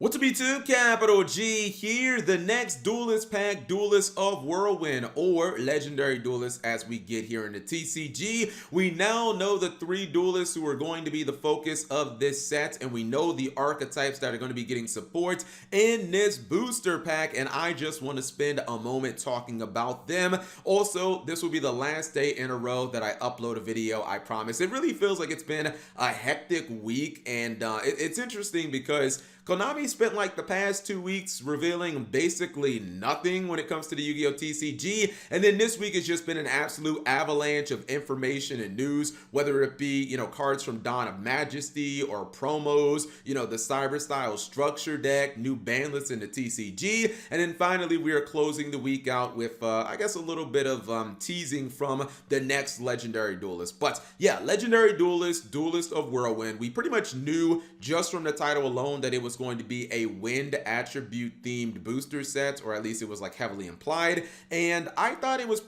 What's up YouTube, Capital G here, the next Duelist pack, Duelist of Whirlwind, or Legendary Duelist as we get here in the TCG. We now know the three Duelists who are going to be the focus of this set, and we know the archetypes that are going to be getting support in this booster pack, and I just want to spend a moment talking about them. Also, this will be the last day in a row that I upload a video, I promise. It really feels like it's been a hectic week, and it's interesting because Konami spent like the past 2 weeks revealing basically nothing when it comes to the Yu-Gi-Oh! TCG, and then this week has just been an absolute avalanche of information and news, whether it be, cards from Dawn of Majesty or promos, the Cyber Style Structure deck, new ban lists in the TCG, and then finally we are closing the week out with, I guess, a little bit of teasing from the next Legendary Duelist. But yeah, Legendary Duelist, Duelist of Whirlwind, we pretty much knew just from the title alone that it was going to be a wind attribute themed booster set, or at least it was like heavily implied, and I thought it was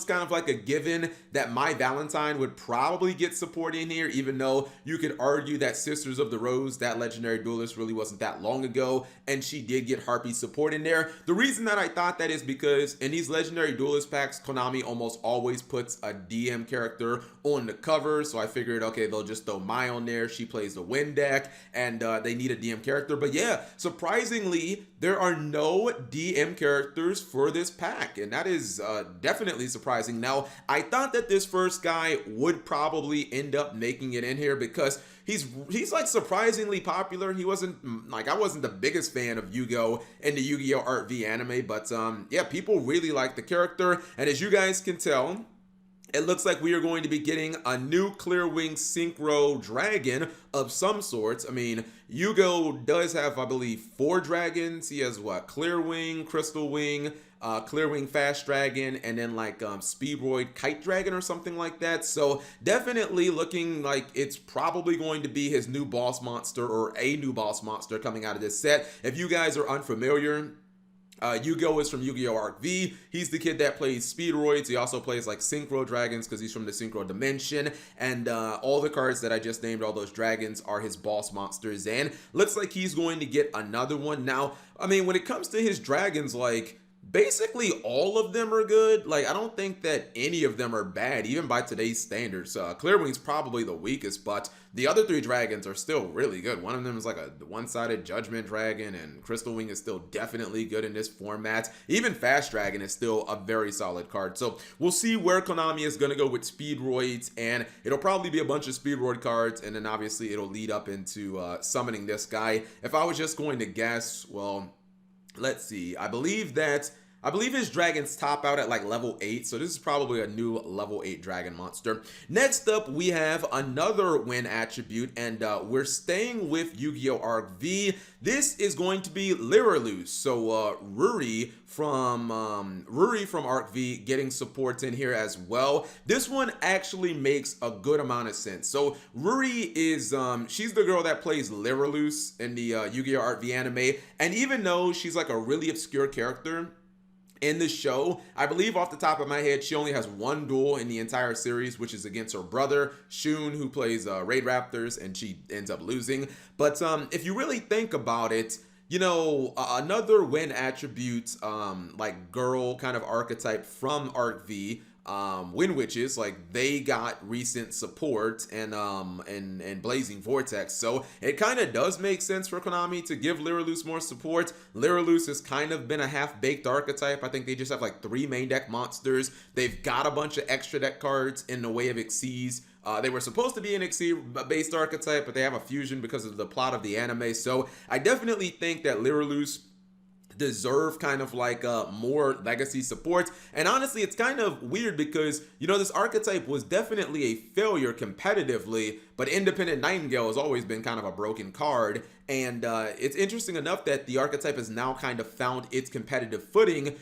kind of like a given that My Valentine would probably get support in here, even though you could argue that Sisters of the Rose, that Legendary Duelist, really wasn't that long ago, and she did get Harpy support in there. The reason that I thought that is because in these Legendary Duelist packs, Konami almost always puts a DM character on the cover, so I figured, okay, they'll just throw Mai on there. She plays the Wind deck, and they need a DM character. But yeah, surprisingly, there are no DM characters for this pack, and that is definitely surprising. Now, I thought that this first guy would probably end up making it in here because he's like surprisingly popular. He wasn't like, I wasn't the biggest fan of Yu-Gi-Oh! In the Yu-Gi-Oh! Art V anime, but yeah, people really like the character, and as you guys can tell, it looks like we are going to be getting a new Clearwing Synchro dragon of some sorts. I mean, Yu-Gi-Oh! Does have, I believe, 4 dragons. He has what? Clearwing, Crystal Wing, Clearwing Fast Dragon, and then like Speedroid Kite Dragon or something like that. So definitely looking like it's probably going to be his new boss monster, or a new boss monster coming out of this set. If you guys are unfamiliar, Yu-Gi-Oh! Is from Yu-Gi-Oh! Arc V. He's the kid that plays Speedroids. He also plays like Synchro Dragons because he's from the Synchro Dimension. And all the cards that I just named, all those dragons, are his boss monsters. And looks like he's going to get another one. Now, I mean, when it comes to his dragons, like, basically all of them are good. Like, I don't think that any of them are bad, even by today's standards. Clearwing's probably the weakest, but the other 3 dragons are still really good. One of them is like a one-sided Judgment Dragon, and Crystal Wing is still definitely good in this format. Even Fast Dragon is still a very solid card. So we'll see where Konami is going to go with Speedroids, and it'll probably be a bunch of Speedroid cards, and then obviously it'll lead up into summoning this guy. If I was just going to guess, well, let's see. I believe his dragons top out at like level 8, so this is probably a new level 8 dragon monster. Next up, we have another win attribute, and we're staying with Yu-Gi-Oh! Arc V. This is going to be Lyraloose. So Ruri from Arc V getting supports in here as well. This one actually makes a good amount of sense. So Ruri is she's the girl that plays Lyraloose in the Yu-Gi-Oh! Arc V anime, and even though she's like a really obscure character in the show, I believe off the top of my head, she only has 1 duel in the entire series, which is against her brother, Shun, who plays Raid Raptors, and she ends up losing. But if you really think about it, another win attribute, like girl kind of archetype from Arc V, Wind Witches, like they got recent support, and Blazing Vortex, so it kind of does make sense for Konami to give Lyraloose more support. Lyraloose has kind of been a half-baked archetype. I think they just have like 3 main deck monsters. They've got a bunch of extra deck cards in the way of Xyz. They were supposed to be an Xyz-based archetype, but they have a fusion because of the plot of the anime, so I definitely think that Lyraloose deserve kind of like more legacy support. And honestly, it's kind of weird because, this archetype was definitely a failure competitively, but Independent Nightingale has always been kind of a broken card. And it's interesting enough that the archetype has now kind of found its competitive footing,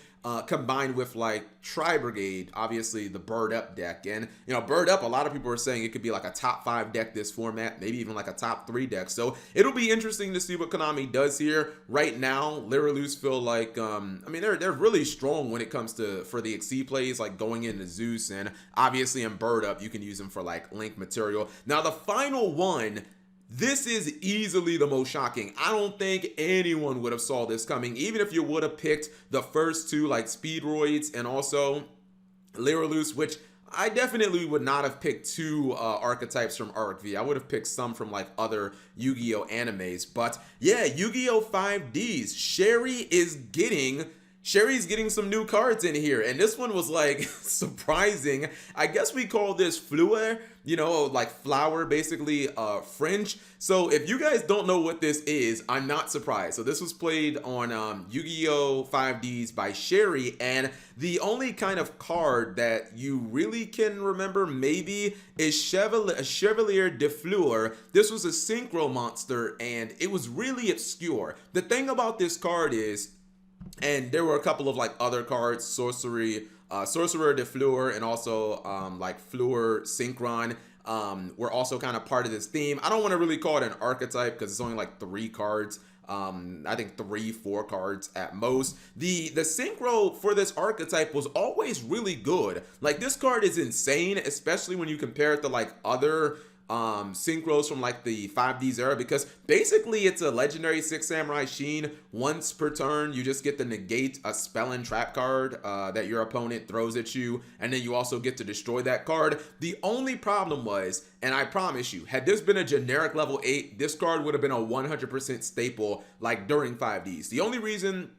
combined with like Tri Brigade, obviously the Bird Up deck. And Bird Up, a lot of people are saying it could be like a top 5 deck this format, maybe even like a top 3 deck. So it'll be interesting to see what Konami does here. Right now, Lyraloose feel like I mean, they're really strong when it comes to for the Xyz plays, like going into Zeus, and obviously in Bird Up you can use them for like link material. Now the final one This is easily the most shocking. I don't think anyone would have saw this coming, even if you would have picked the first two, like Speedroids and also Lyralus, which I definitely would not have picked two archetypes from Arc V. I would have picked some from like other Yu-Gi-Oh animes. But yeah, Yu-Gi-Oh 5Ds. Sherry's getting some new cards in here, and this one was like surprising. I guess we call this fleur, you know, like flower, basically French. So if you guys don't know what this is, I'm not surprised. So this was played on Yu-Gi-Oh 5Ds by Sherry, and the only kind of card that you really can remember maybe is Chevalier de Fleur. This was a Synchro monster, and it was really obscure. The thing about this card is, and there were a couple of like other cards, Sorcerer de Fleur, and also like Fleur Synchron, were also kind of part of this theme. I don't want to really call it an archetype because it's only like 3 cards. I think 3-4 cards at most. The synchro for this archetype was always really good. Like, this card is insane, especially when you compare it to like other synchros from like the 5Ds era, because basically it's a legendary 6 Samurai Sheen. Once per turn you just get to negate a spell and trap card that your opponent throws at you, and then you also get to destroy that card. The only problem was, and I promise you, had this been a generic level 8, this card would have been a 100% staple like during 5Ds. The only reason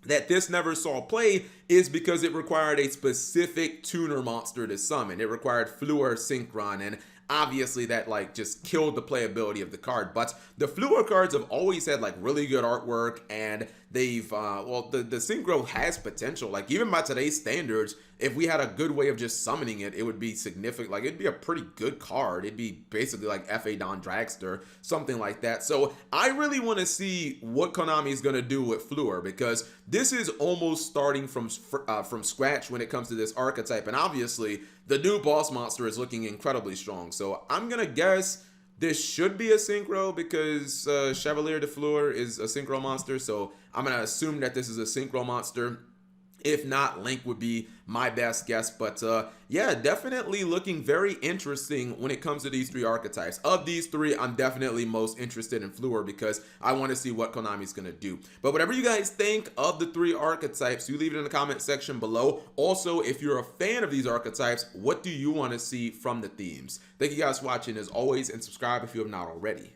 that this never saw play is because it required a specific tuner monster to summon. It required Fleur Synchron, and obviously that like just killed the playability of the card. But the Fleur cards have always had like really good artwork, and they've well, the Synchro has potential. Like, even by today's standards, if we had a good way of just summoning it, it would be significant. Like, it'd be a pretty good card. It'd be basically like FA Don Dragster, something like that. So I really want to see what Konami is going to do with Fleur, because this is almost starting from scratch when it comes to this archetype. And obviously the new boss monster is looking incredibly strong. So I'm going to guess this should be a synchro, because Chevalier de Fleur is a synchro monster. So I'm going to assume that this is a synchro monster. If not, Link would be my best guess. But yeah, definitely looking very interesting when it comes to these 3 archetypes. Of these 3, I'm definitely most interested in Fleur, because I want to see what Konami's going to do. But whatever you guys think of the 3 archetypes, you leave it in the comment section below. Also, if you're a fan of these archetypes, what do you want to see from the themes? Thank you guys for watching as always, and subscribe if you have not already.